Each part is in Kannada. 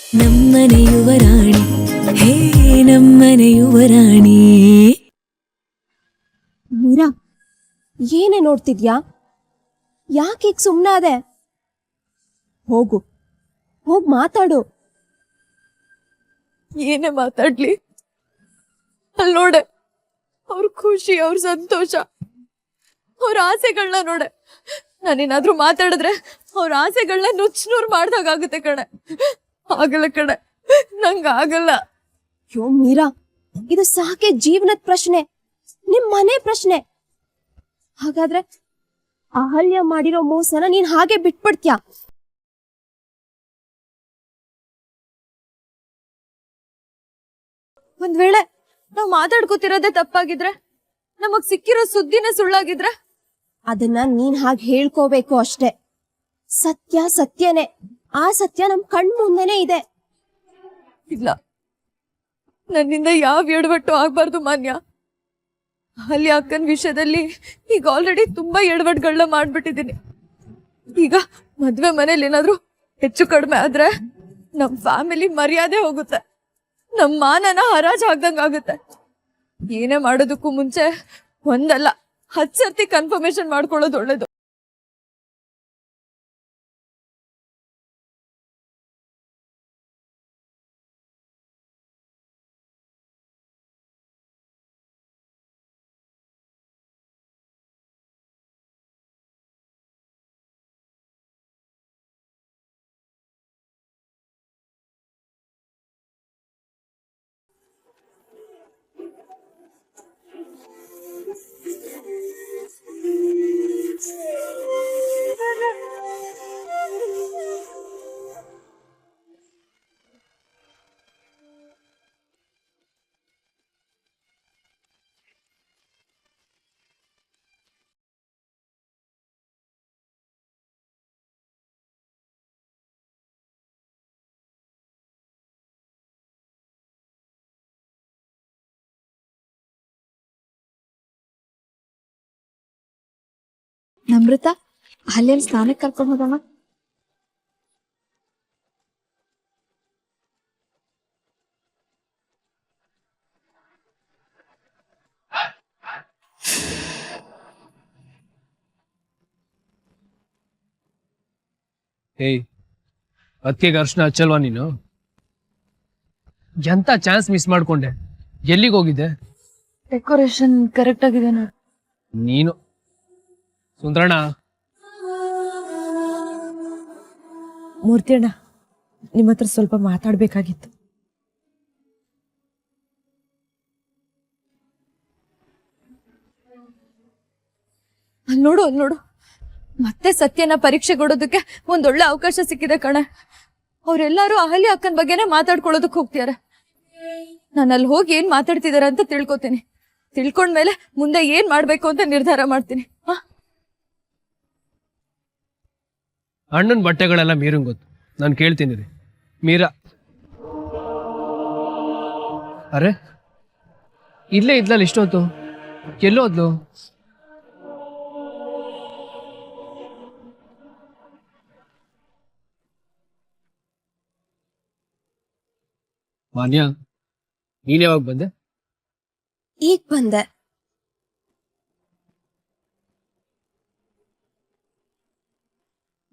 ನಮ್ಮನೆ ಯುವರಾಣಿ, ಹೇ ನಮ್ಮನೆ ಯುವರಾಣಿ. ಮೀರಾ, ಏನೇ ನೋಡ್ತಿದ್ಯಾ? ಯಾಕೆ ಸುಮ್ಮನಾದೆ? ಹೋಗು, ಹೋಗ್ ಮಾತಾಡು. ಏನೇ ಮಾತಾಡ್ಲಿ? ಅಲ್ಲಿ ನೋಡೆ, ಅವ್ರ ಖುಷಿ, ಅವ್ರ ಸಂತೋಷ, ಅವ್ರ ಆಸೆಗಳನ್ನ ನೋಡೆ. ನಾನೇನಾದ್ರೂ ಮಾತಾಡಿದ್ರೆ ಅವ್ರ ಆಸೆಗಳನ್ನ ನುಚ್ಚನೂರ್ ಮಾಡ್ದಾಗುತ್ತೆ ಕಣೆ. ಆಗಲ್ಲ ಕಣೆ, ನಂಗಾಗಲ್ಲ. ಯೋ ಮೀರಾ, ಇದು ಸಾಕೆ ಜೀವನದ ಪ್ರಶ್ನೆ, ನಿಮ್ ಮನೆ ಪ್ರಶ್ನೆ. ಹಾಗಾದ್ರೆ ಅಹಲ್ಯ ಮಾಡಿರೋ ಮೋಸನ ನೀನ್ ಹಾಗೆ ಬಿಟ್ಬಿಡ್ತ್ಯಾ? ಒಂದ್ ವೇಳೆ ನಾವ್ ಮಾತಾಡ್ಕೋತಿರೋದೇ ತಪ್ಪಾಗಿದ್ರೆ, ನಮಗ್ ಸಿಕ್ಕಿರೋ ಸುದ್ದಿನೇ ಸುಳ್ಳಾಗಿದ್ರೆ, ಅದನ್ನ ನೀನ್ ಹಾಗೆ ಹೇಳ್ಕೋಬೇಕು ಅಷ್ಟೇ. ಸತ್ಯ ಸತ್ಯನೇ, ಆ ಸತ್ಯ ನಮ್ ಕಣ್ ಮುಂದೆನೆ ಇದೆ. ಇಲ್ಲ, ನನ್ನಿಂದ ಯಾವ ಎಡವಟ್ಟು ಆಗ್ಬಾರ್ದು ಮಾನ್ಯ. ಅಲ್ಲಿ ಅಕ್ಕನ ವಿಷಯದಲ್ಲಿ ಈಗ ಆಲ್ರೆಡಿ ತುಂಬಾ ಎಡವಟ್ಗಳನ್ನ ಮಾಡ್ಬಿಟ್ಟಿದ್ದೀನಿ. ಈಗ ಮದ್ವೆ ಮನೇಲಿ ಏನಾದ್ರು ಹೆಚ್ಚು ಕಡಿಮೆ ಆದ್ರೆ ನಮ್ ಫ್ಯಾಮಿಲಿ ಮರ್ಯಾದೆ ಹೋಗುತ್ತೆ, ನಮ್ ಮಾನನ ಹರಾಜ್ ಆಗ್ದಂಗಾಗುತ್ತೆ. ಏನೇ ಮಾಡೋದಕ್ಕೂ ಮುಂಚೆ ಒಂದಲ್ಲ 10 ಸರ್ತಿ ಕನ್ಫರ್ಮೇಶನ್ ಮಾಡ್ಕೊಳ್ಳೋದು ಒಳ್ಳೇದು. ನಮೃತ, ಅಲ್ಲೇನ್ ಸ್ನಾನಕ್ಕೆ ಕರ್ಕೊಂಡು ಹೋದಮ್ಮ. ಏಯ್, ಅದಕ್ಕೆ ಅರ್ಶನ ಹಚ್ಚಲ್ವಾ ನೀನು? ಎಂತ ಚಾನ್ಸ್ ಮಿಸ್ ಮಾಡ್ಕೊಂಡೆ. ಎಲ್ಲಿಗೆ ಹೋಗಿದ್ದೆ? ಡೆಕೋರೇಷನ್ ಕರೆಕ್ಟ್ ಆಗಿದೆ ನೋಡಿ. ನೀನು ಸುಂದರಣ್ಣ, ಮೂರ್ತಿ ಅಣ್ಣ, ನಿಮ್ಮ ಹತ್ರ ಸ್ವಲ್ಪ ಮಾತಾಡ್ಬೇಕಾಗಿತ್ತು. ಅಲ್ಲಿ ನೋಡು, ಅಲ್ಲಿ ನೋಡು, ಮತ್ತೆ ಸತ್ಯನ ಪರೀಕ್ಷೆ ಕೊಡೋದಕ್ಕೆ ಒಂದೊಳ್ಳೆ ಅವಕಾಶ ಸಿಕ್ಕಿದೆ ಕಣೆ. ಅವರೆಲ್ಲರೂ ಅಹಲ್ಯ ಅಕ್ಕನ ಬಗ್ಗೆನೆ ಮಾತಾಡ್ಕೊಳ್ಳೋದಕ್ಕೆ ಹೋಗ್ತಿದಾರೆ. ನಾನು ಅಲ್ಲಿ ಹೋಗಿ ಏನ್ ಮಾತಾಡ್ತಿದಾರೆ ಅಂತ ತಿಳ್ಕೊತೀನಿ. ತಿಳ್ಕೊಂಡ್ಮೇಲೆ ಮುಂದೆ ಏನ್ ಮಾಡ್ಬೇಕು ಅಂತ ನಿರ್ಧಾರ ಮಾಡ್ತೀನಿ. ಅಣ್ಣನ ಬಟ್ಟೆಗಳೆಲ್ಲ ಮೀರಂಗ್ ಗೊತ್ತು, ನಾನು ಕೇಳ್ತೀನಿ ರೀ. ಮೀರಾ ಅರೆ, ಇಲ್ಲೇ ಇದ್ಲಲ್ಲ ಇಷ್ಟೊತ್ತು, ಎಲ್ಲೋದ್ಲು? ಮಾನ್ಯ, ನೀನ್ ಯಾವಾಗ ಬಂದೆ? ಈಗ ಬಂದೆ.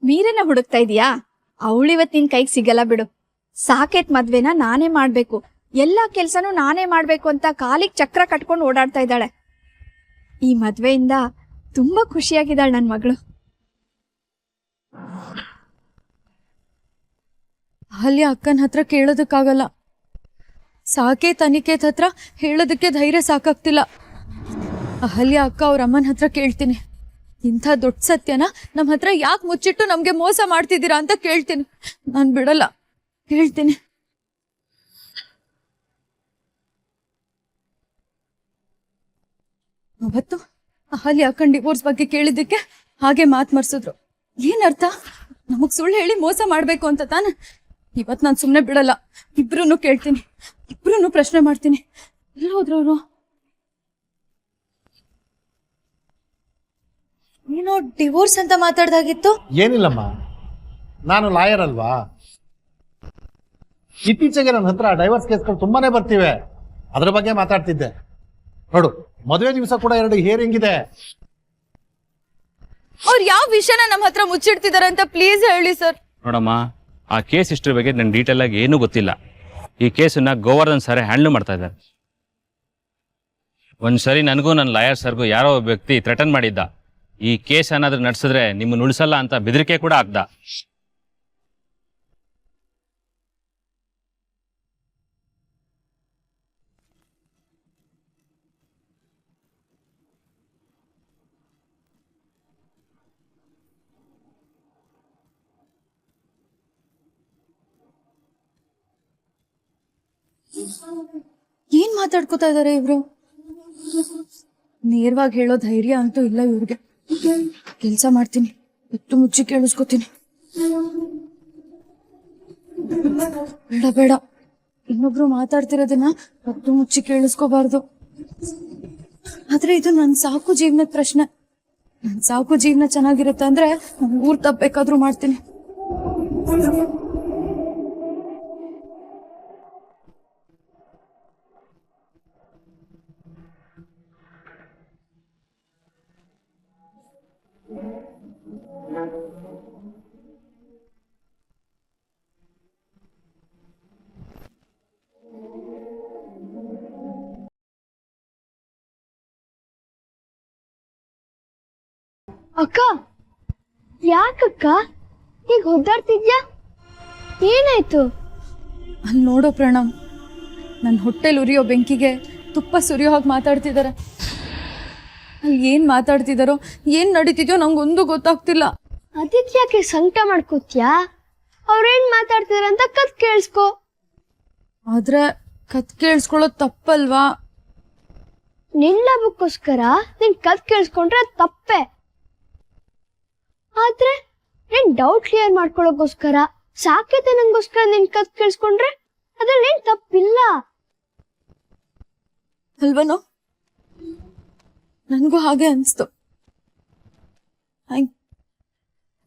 ಮೀರನ್ನ ಹುಡುಕ್ತಾ ಇದೀಯಾ? ಅವಳಿವತ್ ನಿನ್ ಕೈಗೆ ಸಿಗಲ್ಲ ಬಿಡು. ಸಾಕೇತ್ ಮದ್ವೆನ ನಾನೇ ಮಾಡ್ಬೇಕು, ಎಲ್ಲಾ ಕೆಲ್ಸನೂ ನಾನೇ ಮಾಡ್ಬೇಕು ಅಂತ ಕಾಲಿಗೆ ಚಕ್ರ ಕಟ್ಕೊಂಡು ಓಡಾಡ್ತಾ ಇದ್ದಾಳೆ. ಈ ಮದ್ವೆಯಿಂದ ತುಂಬಾ ಖುಷಿಯಾಗಿದ್ದಾಳೆ ನನ್ ಮಗಳು. ಅಹಲ್ಯ ಅಕ್ಕನ ಹತ್ರ ಕೇಳೋದಕ್ಕಾಗಲ್ಲ, ಸಾಕೇತ್ ಅನಿಕೇತ್ ಹತ್ರ ಹೇಳೋದಕ್ಕೆ ಧೈರ್ಯ ಸಾಕಾಗ್ತಿಲ್ಲ. ಅಹಲ್ಯ ಅಕ್ಕ ಅವ್ರ ಅಮ್ಮನ ಹತ್ರ ಕೇಳ್ತೀನಿ. ಇಂಥ ದೊಡ್ಡ ಸತ್ಯನ ನಮ್ಮ ಹತ್ರ ಯಾಕೆ ಮುಚ್ಚಿಟ್ಟು ನಮ್ಗೆ ಮೋಸ ಮಾಡ್ತಿದ್ದೀರಾ ಅಂತ ಕೇಳ್ತೀನಿ. ನಾನ್ ಬಿಡಲ್ಲ, ಕೇಳ್ತೀನಿ. ಅವತ್ತು ಅಹಲ್ಯ ಅಕ್ಕನ್ ಡಿವೋರ್ಸ್ ಬಗ್ಗೆ ಕೇಳಿದ್ದಕ್ಕೆ ಹಾಗೆ ಮಾತ್ ಮರ್ಸಿದ್ರು. ಏನರ್ಥ? ನಮಗ್ ಸುಳ್ಳು ಹೇಳಿ ಮೋಸ ಮಾಡ್ಬೇಕು ಅಂತ ತಾನೆ? ಇವತ್ ನಾನ್ ಸುಮ್ನೆ ಬಿಡಲ್ಲ, ಇಬ್ರು ಕೇಳ್ತೀನಿ, ಇಬ್ರು ಪ್ರಶ್ನೆ ಮಾಡ್ತೀನಿ. ಎಲ್ಲ ಹೋದ್ರವ್ರು? ನೀನು ಡಿವೋರ್ಸ್ ಅಂತ ಮಾತಾಡ್ದಾಗಿತ್ತು. ಏನಿಲ್ಲಮ್ಮ, ನಾನು ಲಾಯರ್ ಅಲ್ವಾ. ಇತ್ತೀಚೆಗೆ ನನ್ನ ಹತ್ರ ಡೈವರ್ಸ್ ಕೇಸ್ಗಳು ತುಂಬಾನೇ ಬರ್ತಿವೆ, ಅದ್ರ ಬಗ್ಗೆ ಮಾತಾಡ್ತಿದ್ದೆ. ನೋಡು, ಮದುವೆ ದಿವಸ ಕೂಡ 2 ಹಿಯರಿಂಗ್ ಇದೆ. ಅವ್ರು ಯಾವ ವಿಷಯನ ನಮ್ಮ ಹತ್ರ ಮುಚ್ಚಿಡ್ತಿದಾರೆ ಅಂತ ಪ್ಲೀಸ್ ಹೇಳಿ ಸರ್. ನೋಡಮ್ಮ, ಆ ಕೇಸ್ ಹಿಸ್ಟ್ರಿ ಬಗ್ಗೆ ನನ್ನ ಡೀಟೇಲ್ ಆಗಿ ಏನೂ ಗೊತ್ತಿಲ್ಲ. ಈ ಕೇಸನ್ನ ಗೋವರ್ಧನ್ ಸರ್ ಹ್ಯಾಂಡಲ್ ಮಾಡ್ತಾ ಇದ್ದಾರೆ. ಒಂದ್ಸರಿ ನನಗೂ ನನ್ನ ಲಾಯರ್ ಸರ್ಗೂ ಯಾರೋ ಒಬ್ಬ ವ್ಯಕ್ತಿ ಥ್ರೆಟನ್ ಮಾಡಿದ್ದ, ಈ ಕೇಸ್ ಏನಾದ್ರೂ ನಡೆಸಿದ್ರೆ ನಿಮ್ಮನ್ನು ಉಳಿಸಲ್ಲ ಅಂತ ಬೆದರಿಕೆ ಕೂಡ ಆಗ್ದ. ಏನ್ ಮಾತಾಡ್ಕೋತಾ ಇದಾರೆ ಇವ್ರು? ನೇರವಾಗಿ ಹೇಳೋ ಧೈರ್ಯ ಅಂತೂ ಇಲ್ಲ ಇವ್ರಿಗೆ. ಕೆಲ್ಸ ಮಾಡ್ತೀನಿ, ಇತ್ತು ಮುಚ್ಚಿ ಕೇಳಿಸ್ಕೊತೀನಿ. ಬೇಡ ಬೇಡ, ಇನ್ನೊಬ್ರು ಮಾತಾಡ್ತಿರೋದನ್ನ ಹೊತ್ತು ಮುಚ್ಚಿ ಕೇಳಿಸ್ಕೋಬಾರ್ದು. ಆದ್ರೆ ಇದು ನನ್ ಸಾಕು ಜೀವನದ ಪ್ರಶ್ನೆ. ನನ್ ಸಾಕು ಜೀವನ ಚೆನ್ನಾಗಿರುತ್ತೆ ಅಂದ್ರೆ ನಾನು ಊರ್ ತಪ್ಪಬೇಕಾದ್ರೂ ಮಾಡ್ತೀನಿ. ಅಕ್ಕ, ಯಾಕಕ್ಕ ಈಗ ಒದ್ದಾಡ್ತಿದ್ಯಾ? ಏನಾಯ್ತು? ಅಲ್ಲಿ ನೋಡೋ ಪ್ರಣಮ್, ನನ್ನ ಹೊಟ್ಟೆಲ್ ಉರಿಯೋ ಬೆಂಕಿಗೆ ತುಪ್ಪ ಸುರಿಯೋ ಹಾಗೆ ಮಾತಾಡ್ತಿದ್ದಾರೆ. ಅಲ್ಲಿ ಏನ್ ಮಾತಾಡ್ತಿದಾರೋ ಏನ್ ನಡೀತಿದ್ಯೋ ನಂಗೊಂದು ಗೊತ್ತಾಗ್ತಿಲ್ಲ. ಅದಕ್ಕೆ ಯಾಕೆ ಸಂಕಟ ಮಾಡ್ಕೋತ್ಯಾ? ಅವ್ರೇನ್ ಮಾತಾಡ್ತಿದಾರೆ ಅಂತ ಕತ್ ಕೇಳಿಸ್ಕೊ. ಆದ್ರೆ ಕತ್ ಕೇಳಿಸ್ಕೊಳ್ಳೋದು ತಪ್ಪಲ್ವಾ? ನಿನ್ ಲಾಭಕ್ಕೋಸ್ಕರ ನೀನ್ ಕತ್ ಕೇಳಿಸ್ಕೊಂಡ್ರೆ ತಪ್ಪೆ. ಆದ್ರೆ ನೀನ್ ಡೌಟ್ ಕ್ಲಿಯರ್ ಮಾಡ್ಕೊಳ್ಳೋಕೋಸ್ಕರ, ಸಾಕೇತೆ ನಂಗೋಸ್ಕರ ನಿನ್ ಕತ್ ಕೇಳಿಸ್ಕೊಂಡ್ರೆ ಅದ್ರಲ್ಲಿ ಏನ್ ತಪ್ಪಿಲ್ಲ ಅಲ್ವನೋ? ನನಗೂ ಹಾಗೆ ಅನಿಸ್ತು.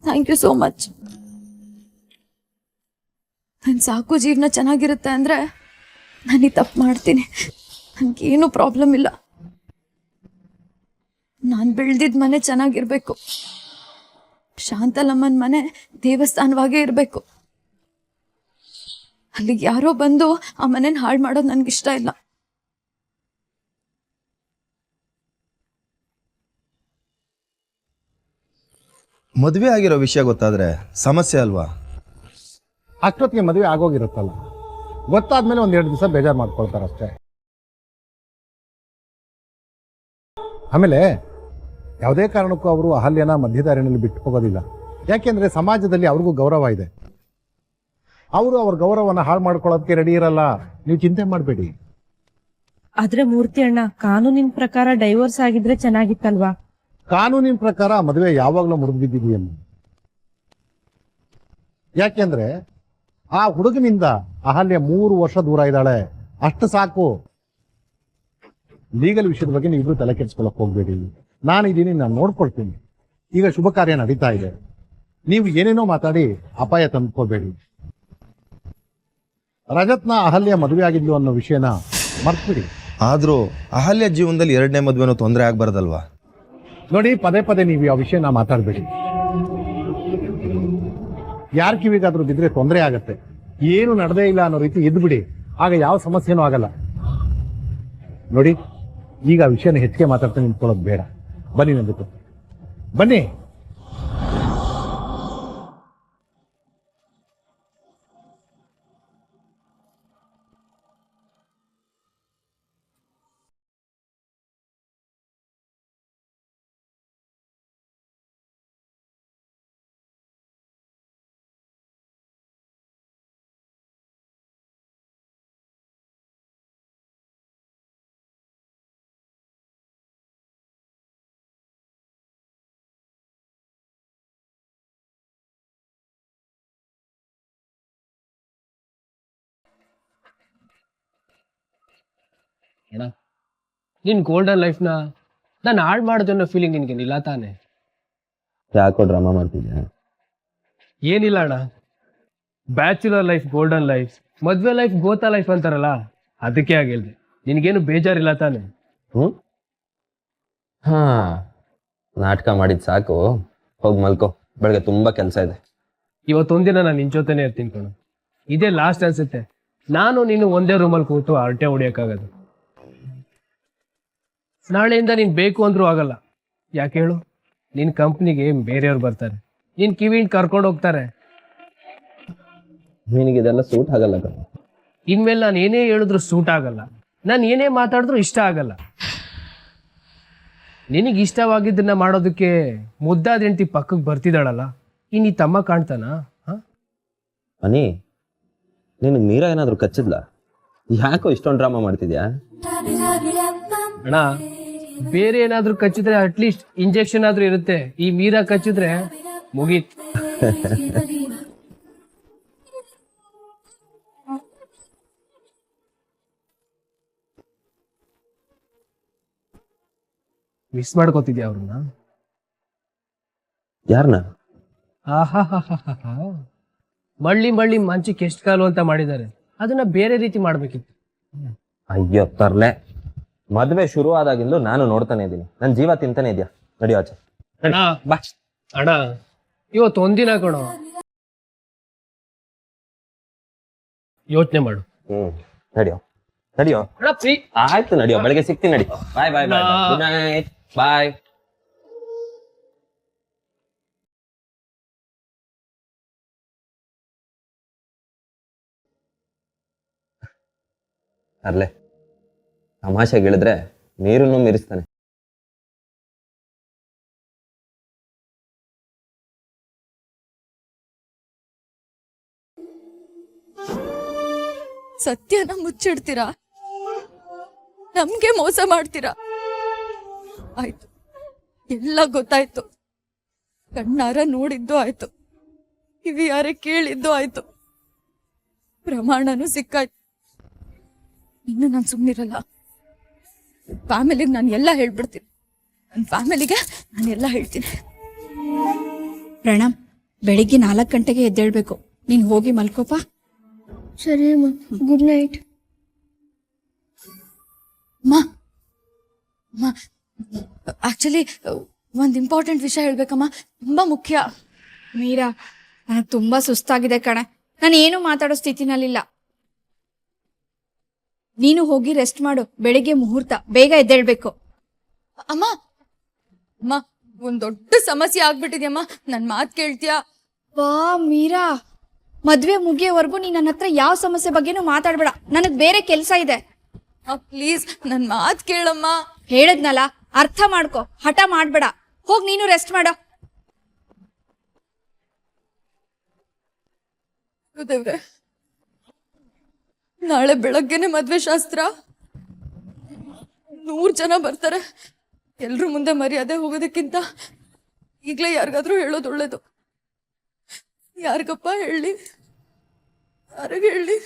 Thank you so much. ನನ್ನ ಸಾಕು ಜೀವನ ಚೆನ್ನಾಗಿರುತ್ತೆ ಅಂದರೆ ನಾನು ತಪ್ಪು ಮಾಡ್ತೀನಿ. ನನಗೇನು ಪ್ರಾಬ್ಲಮ್ ಇಲ್ಲ. ನಾನು ಬೆಳೆದಿದ್ದ ಮನೆ ಚೆನ್ನಾಗಿರ್ಬೇಕು. ಶಾಂತಲಮ್ಮನ ಮನೆ ದೇವಸ್ಥಾನವಾಗೇ ಇರಬೇಕು. ಅಲ್ಲಿಗೆ ಯಾರೋ ಬಂದು ಆ ಮನೇನ ಹಾಳು ಮಾಡೋದು ನನಗಿಷ್ಟ ಇಲ್ಲ. ಮದುವೆ ಆಗಿರೋ ವಿಷಯ ಗೊತ್ತಾದ್ರೆ ಸಮಸ್ಯೆ ಅಲ್ವಾ? ಅಷ್ಟೊತ್ತಿಗೆ ಮದುವೆ ಆಗೋಗಿರುತ್ತಲ್ಲ, ಗೊತ್ತಾದ್ಮೇಲೆ 1-2 ದಿವಸ ಬೇಜಾರು ಮಾಡ್ಕೊಳ್ತಾರಷ್ಟೇ. ಆಮೇಲೆ ಯಾವುದೇ ಕಾರಣಕ್ಕೂ ಅವರು ಅಹಲ್ಯನ ಮಧ್ಯದಾರಿನಲ್ಲಿ ಬಿಟ್ಟು ಹೋಗೋದಿಲ್ಲ. ಯಾಕೆಂದ್ರೆ ಸಮಾಜದಲ್ಲಿ ಅವ್ರಿಗೂ ಗೌರವ ಇದೆ. ಅವರು ಅವ್ರ ಗೌರವನ ಹಾಳು ಮಾಡ್ಕೊಳ್ಳೋದಕ್ಕೆ ರೆಡಿ ಇರಲ್ಲ. ನೀವು ಚಿಂತೆ ಮಾಡಬೇಡಿ. ಆದ್ರೆ ಮೂರ್ತಿ ಅಣ್ಣ, ಕಾನೂನಿನ ಪ್ರಕಾರ ಡೈವೋರ್ಸ್ ಆಗಿದ್ರೆ ಚೆನ್ನಾಗಿತ್ತಲ್ವಾ? ಕಾನೂನಿನ ಪ್ರಕಾರ ಮದುವೆ ಯಾವಾಗಲೂ ಮುರಿದ್ಬಿದ್ದಿದೆಯಲ್ಲ. ಯಾಕೆಂದ್ರೆ ಆ ಹುಡುಗನಿಂದ ಅಹಲ್ಯ 3 ವರ್ಷ ದೂರ ಇದ್ದಾಳೆ, ಅಷ್ಟು ಸಾಕು. ಲೀಗಲ್ ವಿಷಯದ ಬಗ್ಗೆ ನೀವು ತಲೆ ಕೆಡಿಸ್ಕೊಳ್ಳಕ್ ಹೋಗ್ಬೇಡಿ. ನಾನಿದ್ದೀನಿ, ನಾನು ನೋಡ್ಕೊಳ್ತೀನಿ. ಈಗ ಶುಭ ಕಾರ್ಯ ನಡೀತಾ ಇದೆ, ನೀವು ಏನೇನೋ ಮಾತಾಡಿ ಅಪಾಯ ತಂದ್ಕೋಬೇಡಿ. ರಜತ್ನ ಅಹಲ್ಯ ಮದುವೆ ಆಗಿದ್ಲು ಅನ್ನೋ ವಿಷಯನ ಮರ್ತ್ಬಿಡಿ. ಆದ್ರೂ ಅಹಲ್ಯ ಜೀವನದಲ್ಲಿ 2ನೇ ಮದುವೆನೂ ತೊಂದರೆ ಆಗ್ಬಾರ್ದಲ್ವಾ? ನೋಡಿ, ಪದೇ ಪದೇ ನೀವು ಆ ವಿಷಯನ ಮಾತಾಡಬೇಡಿ. ಯಾರ ಕಿವಿಗಾದ್ರೂ ಬಿದ್ರೆ ತೊಂದರೆ ಆಗತ್ತೆ. ಏನು ನಡೆದೇ ಇಲ್ಲ ಅನ್ನೋ ರೀತಿ ಇದ್ಬಿಡಿ, ಆಗ ಯಾವ ಸಮಸ್ಯೆನೂ ಆಗಲ್ಲ. ನೋಡಿ, ಈಗ ಆ ವಿಷಯನ ಹೆಚ್ಚಿಗೆ ಮಾತಾಡ್ತಾ ನಿಂತ್ಕೊಳ್ಳೋದು ಬೇಡ. ಬನ್ನಿ, ನನ್ನ ಜೊತೆ ಬನ್ನಿ. ಅಣ್ಣ, ನಿನ್ ಗೋಲ್ಡನ್ ಲೈಫ್ನ ನಾನು ಹಾಳು ಮಾಡೋದು ಅನ್ನೋ ಫೀಲಿಂಗ್ ನಿನ್ಗೇನಿಲ್ಲ ತಾನೆ? ಯಾಕೋ ಡ್ರಾಮಾ ಮಾಡ್ತಿದ್ಯಾ? ಏನಿಲ್ಲ ಅಣ್ಣ, ಬ್ಯಾಚುಲರ್ ಲೈಫ್ ಗೋಲ್ಡನ್ ಲೈಫ್, ಮದ್ವೆ ಲೈಫ್ ಗೋತಾ ಲೈಫ್ ಅಂತಾರಲ್ಲ, ಅದಕ್ಕೆ ಆಗಿಲ್ದೆ. ನಿನಗೇನು ಬೇಜಾರಿಲ್ಲ ತಾನೆ? ಹ್ಞೂ ಹಾಂ, ನಾಟಕ ಮಾಡಿದ್ದು ಸಾಕು, ಹೋಗಿ ಮಲ್ಕೋ, ಬೆಳಗ್ಗೆ ತುಂಬ ಕೆಲಸ ಇದೆ. ಇವತ್ತೊಂದಿನ ನಾನು ನಿನ್ ಜೊತೆನೇ ಇರ್ತೀನಿ ಕಣೋ. ಇದೇ ಲಾಸ್ಟ್ ಅನ್ಸುತ್ತೆ ನಾನು ನೀನು ಒಂದೇ ರೂಮಲ್ಲಿ ಕೂತು ಹರಟೆ ಹೊಡಿಯೋಕ್ಕಾಗೋದು. ನಾಳೆಯಿಂದ ನೀನು ಬೇಕು ಅಂದ್ರೂ ಆಗಲ್ಲ. ಯಾಕೆ ಹೇಳು? ನಿನ್ನ ಕಂಪ್ನಿಗೆ ಬೇರೆಯವ್ರು ಬರ್ತಾರೆ, ನಿನ್ನ ಕಿವಿನ ಕರ್ಕೊಂಡು ಹೋಗ್ತಾರೆ. ನಿನಗಿದೆಲ್ಲ ಸೂಟ್ ಆಗಲ್ಲ ಕಣ. ಇನ್ಮೇಲೆ ನಾನು ಏನೇ ಹೇಳಿದ್ರು ಸೂಟ್ ಆಗಲ್ಲ, ನಾನು ಏನೇ ಮಾತಾಡಿದ್ರು ಇಷ್ಟ ಆಗಲ್ಲ. ನಿನಗೆ ಇಷ್ಟವಾಗಿದ್ದನ್ನ ಮಾಡೋದಕ್ಕೆ ಮುದ್ದಾದ ಹೆಂಡತಿ ಪಕ್ಕಕ್ಕೆ ಬರ್ತಿದ್ದಾಳಲ್ಲ, ಇನ್ನು ಈ ತಮ್ಮ ಕಾಣ್ತಾನ? ಅನಿ, ನಿನಗೆ ಮೀರಾ ಏನಾದರೂ ಕಚ್ಚಿದ್ಲ? ಯಾಕೋ ಇಷ್ಟೊಂದು ಡ್ರಾಮಾ ಮಾಡ್ತಿದ್ಯಾ? ಅಣ್ಣ, ಬೇರೆ ಏನಾದ್ರೂ ಕಚ್ಚಿದ್ರೆ ಅಟ್ಲೀಸ್ಟ್ ಇಂಜೆಕ್ಷನ್ ಆದ್ರೂ ಇರುತ್ತೆ. ಈ ಮೀರಾ ಕಚ್ಚಿದ್ರೆ ಮುಗೀತ್. ಮಿಸ್ ಮಾಡ್ಕೋತಿದ್ಯಾ ಅವ್ರನ್ನ? ಯಾರನ್ನ? ಆಹಾಹಾಹಾಹಾ. ಮಳ್ಳಿ ಮಳ್ಳಿ ಮಂಚಕ್ಕೆ ಎಷ್ಟು ಕಾಲು ಅಂತ ಮಾಡಿದ್ದಾರೆ, ಅದನ್ನ ಬೇರೆ ರೀತಿ ಮಾಡ್ಬೇಕಿತ್ತು. ಅಯ್ಯೋ ತರ್ಲೆ, ಮದುವೆ ಶುರು ಆದಾಗಿಂದು ನಾನು ನೋಡ್ತಾನೆ ಇದ್ದೀನಿ, ನನ್ನ ಜೀವ ತಿಂತಾನೆ ಇದೆಯಾ. ನಡಿಯೋ ಆಚೆ. ಅಣ್ಣ ಬಾ. ಅಣ್ಣ, ಇವತ್ತು ಒಂದಿನ ಕಣೋ, ಯೋಚನೆ ಮಾಡು. ನಡಿಯೋ ನಡಿಯೋ. ಅಣ್ಣ ಪ್ರೀ, ಆಯ್ತು ನಡಿಯೋ, ಬೆಳಗ್ಗೆ ಸಿಗ್ತೀನಿ, ನಡಿ. ಬಾಯ್ ಬಾಯ್ ಬಾಯ್. Good night. ಬಾಯ್. ಅರ್ಲೆ, ತಮಾಷೆಗೆ ಹೇಳಿದ್ರೆ ನೀರನ್ನು ಮೀರಿಸ್ತಾನೆ. ಸತ್ಯನ ಮುಚ್ಚಿಡ್ತೀರಾ, ನಮ್ಗೆ ಮೋಸ ಮಾಡ್ತೀರಾ. ಆಯ್ತು, ಎಲ್ಲ ಗೊತ್ತಾಯ್ತು. ಕಣ್ಣಾರ ನೋಡಿದ್ದು ಆಯ್ತು, ಕಿವಿಯಾರ ಕೇಳಿದ್ದು ಆಯ್ತು, ಪ್ರಮಾಣನೂ ಸಿಕ್ಕಾಯ್ತು. ಇನ್ನು ನಾನು ಸುಮ್ಮನಿರಲ್ಲ. ಫ್ಯಾಮಿಲಿಗೆ ನಾನು ಎಲ್ಲ ಹೇಳ್ಬಿಡ್ತೀನಿ. ನನ್ನ ಫ್ಯಾಮಿಲಿಗೆ ನಾನು ಎಲ್ಲ ಹೇಳ್ತೀನಿ. ಪ್ರಣಮ್, ಬೆಳಿಗ್ಗೆ 4 ಗಂಟೆಗೆ ಎದ್ದೇಳ್ಬೇಕು. ನೀನ್ ಹೋಗಿ ಮಲ್ಕೋಪ. ಸರಿ ಅಮ್ಮ, ಗುಡ್ ನೈಟ್. ಆಕ್ಚುಲಿ ಒಂದು ಇಂಪಾರ್ಟೆಂಟ್ ವಿಷಯ ಹೇಳ್ಬೇಕಮ್ಮ, ತುಂಬಾ ಮುಖ್ಯ. ಮೀರಾ, ನನಗೆ ತುಂಬಾ ಸುಸ್ತಾಗಿದೆ ಕಣೆ, ನಾನು ಏನು ಮಾತಾಡೋ ಸ್ಥಿತಿನಲ್ಲಿಲ್ಲ. ನೀನು ಹೋಗಿ ರೆಸ್ಟ್ ಮಾಡು, ಬೆಳಿಗ್ಗೆ ಮುಹೂರ್ತ, ಬೇಗ ಎದ್ದೇಳ್ಬೇಕು. ಅಮ್ಮ ಅಮ್ಮ, ಒಂದ್ ದೊಡ್ಡ ಸಮಸ್ಯೆ ಆಗ್ಬಿಟ್ಟಿದ್ಯಮ್ಮ, ನನ್ ಮಾತ್ ಕೇಳ್ತೀಯಾ? ವಾ ಮೀರಾ, ಮದ್ವೆ ಮುಗಿಯೋವರೆಗೂ ನೀನ್ ನನ್ನ ಹತ್ರ ಯಾವ ಸಮಸ್ಯೆ ಬಗ್ಗೆನೂ ಮಾತಾಡ್ಬೇಡ, ನನಗ್ ಬೇರೆ ಕೆಲ್ಸ ಇದೆ. ಪ್ಲೀಸ್ ನನ್ ಮಾತ್ ಕೇಳಮ್ಮ. ಹೇಳದ್ನಲ್ಲ, ಅರ್ಥ ಮಾಡ್ಕೊ, ಹಠ ಮಾಡ್ಬೇಡ. ಹೋಗ್ ನೀನು ರೆಸ್ಟ್ ಮಾಡು. ದೇವ್ರೆ, ನಾಳೆ ಬೆಳಗ್ಗೆನೆ ಮದ್ವೆ ಶಾಸ್ತ್ರ. 100 ಜನ ಬರ್ತಾರೆ. ಎಲ್ರು ಮುಂದೆ ಮರ್ಯಾದೆ ಹೋಗೋದಕ್ಕಿಂತ ಈಗ್ಲೇ ಯಾರಿಗಾದ್ರೂ ಹೇಳೋದು ಒಳ್ಳೇದು. ಯಾರಿಗಪ್ಪ ಹೇಳಿ, ಯಾರಿಗೆ ಹೇಳಿ?